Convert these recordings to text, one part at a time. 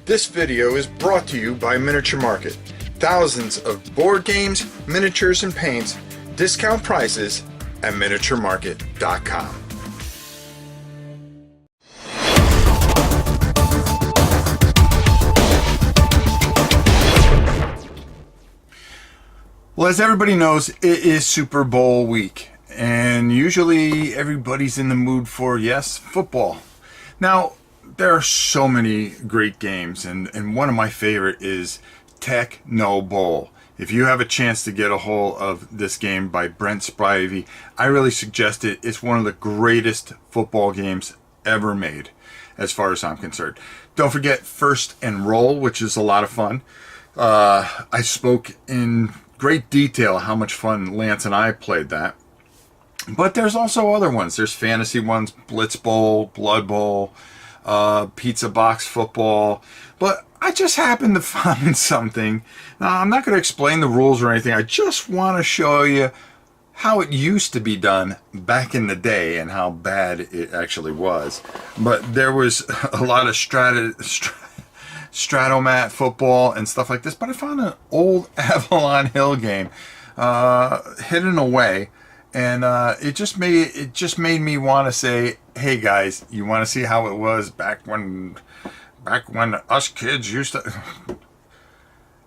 This video is brought to you by Miniature Market. Thousands of board games, miniatures, and paints, discount prices at miniaturemarket.com. Well, as everybody knows, it is Super Bowl week, and usually everybody's in the mood for, yes, football. Now, there are so many great games, and one of my favorite is Techno Bowl. If you have a chance to get a hold of this game by Brent Spivey, I really suggest it. It's one of the greatest football games ever made, as far as I'm concerned. Don't forget First and Roll, which is a lot of fun. I spoke in great detail how much fun Lance and I played that. But there's also other ones. There's fantasy ones, Blitz Bowl, Blood Bowl, Pizza Box Football. But I just happened to find something. Now, I'm not going to explain the rules or anything. I just want to show you how it used to be done back in the day and how bad it actually was. But there was a lot of Stratomat football and stuff like this. But I found an old Avalon Hill game hidden away. And it just made me want to say, hey guys, you want to see how it was back when us kids used to,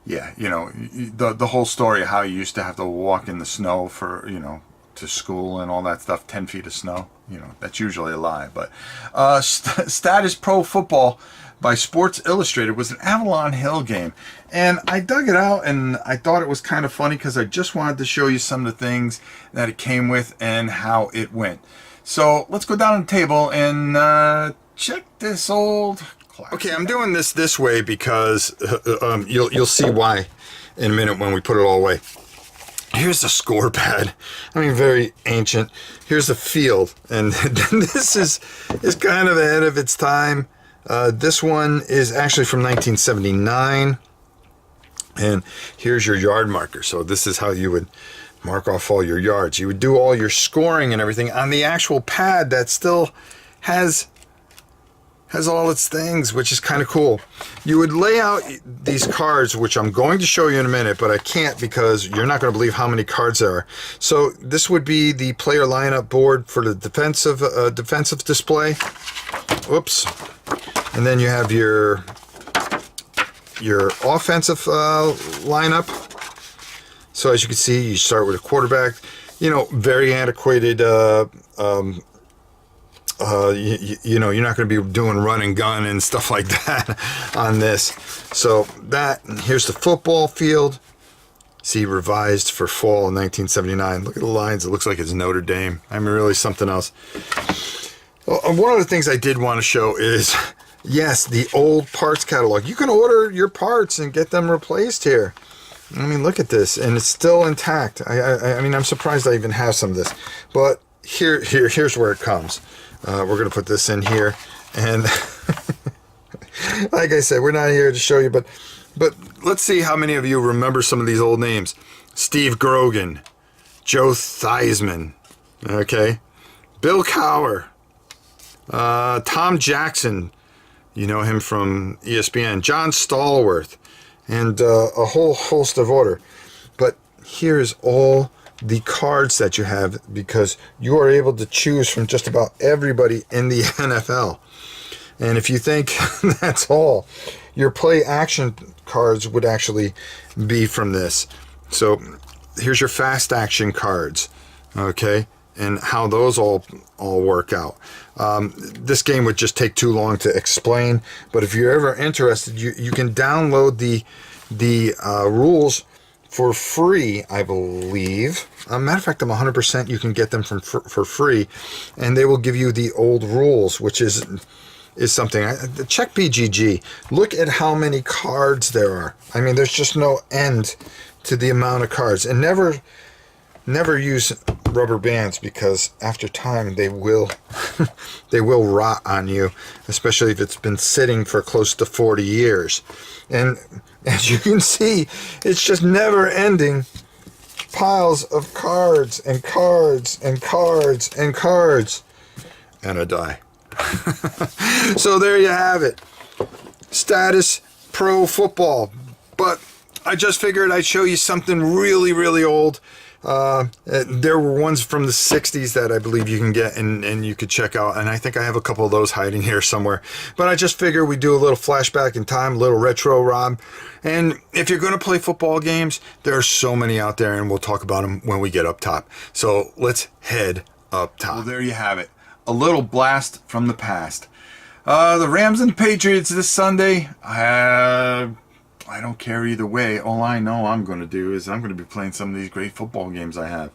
yeah, you know, the whole story of how you used to have to walk in the snow for, you know, to school and all that stuff, 10 feet of snow, you know, that's usually a lie. But Statis Pro Football by Sports Illustrated was an Avalon Hill game, and I dug it out and I thought it was kind of funny because I just wanted to show you some of the things that it came with and how it went. So let's go down on the table and check this old classic. Okay, I'm doing this way because you'll see why in a minute when we put it all away. Here's the score pad. I mean, very ancient. Here's the field, and this is kind of ahead of its time. This one is actually from 1979, and here's your yard marker. So this is how you would mark off all your yards. You would do all your scoring and everything on the actual pad that still has all its things, which is kind of cool. You would lay out these cards, which I'm going to show you in a minute, but I can't because you're not going to believe how many cards there are. So this would be the player lineup board for the defensive display. Whoops. And then you have your offensive lineup. So as you can see, you start with a quarterback. You know, very antiquated. You know, you're not going to be doing run and gun and stuff like that on this. So that, and here's the football field. See, revised for fall in 1979. Look at the lines. It looks like it's Notre Dame. I mean, really something else. Well, one of the things I did want to show is, yes, the old parts catalog. You can order your parts and get them replaced here. I mean, look at this, and it's still intact. I mean, I'm surprised I even have some of this. But here's where it comes. We're going to put this in here, and like I said, we're not here to show you, but let's see how many of you remember some of these old names. Steve Grogan, Joe Theismann, okay, Bill Cowher, Tom Jackson, you know him from ESPN, John Stallworth, and a whole host of other. But here's all the cards that you have, because you are able to choose from just about everybody in the NFL. And if you think that's all, your play action cards would actually be from this. So here's your fast action cards, okay, and how those all work out. This game would just take too long to explain, but if you're ever interested, you can download the rules for free, I believe. Matter of fact, I'm 100% you can get them for free, and they will give you the old rules, which is something. Check BGG. Look at how many cards there are. I mean, there's just no end to the amount of cards. And never use rubber bands, because after time they will they will rot on you, especially if it's been sitting for close to 40 years. And as you can see, it's just never ending piles of cards and cards and cards and cards. And a die. So there you have it. Statis Pro Football. But I just figured I'd show you something really, really old. There were ones from the 60s that I believe you can get and you could check out, and I think I have a couple of those hiding here somewhere. But I just figured we'd do a little flashback in time, a little retro, Rob. And if you're going to play football games, there are so many out there, and we'll talk about them when we get up top. So let's head up top. Well, there you have it. A little blast from the past. The Rams and Patriots this Sunday. I don't care either way. All I know I'm going to do is I'm going to be playing some of these great football games I have.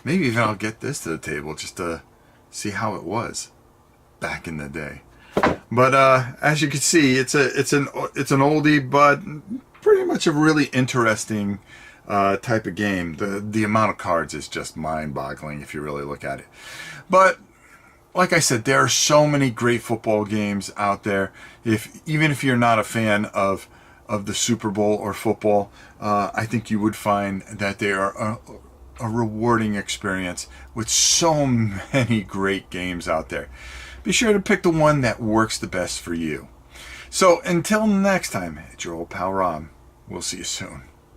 Maybe even I'll get this to the table just to see how it was back in the day. But as you can see, it's an oldie, but pretty much a really interesting type of game. The amount of cards is just mind-boggling if you really look at it. But like I said, there are so many great football games out there. Even if you're not a fan of the Super Bowl or football, I think you would find that they are a rewarding experience with so many great games out there. Be sure to pick the one that works the best for you. So until next time, it's your old pal Rob. We'll see you soon.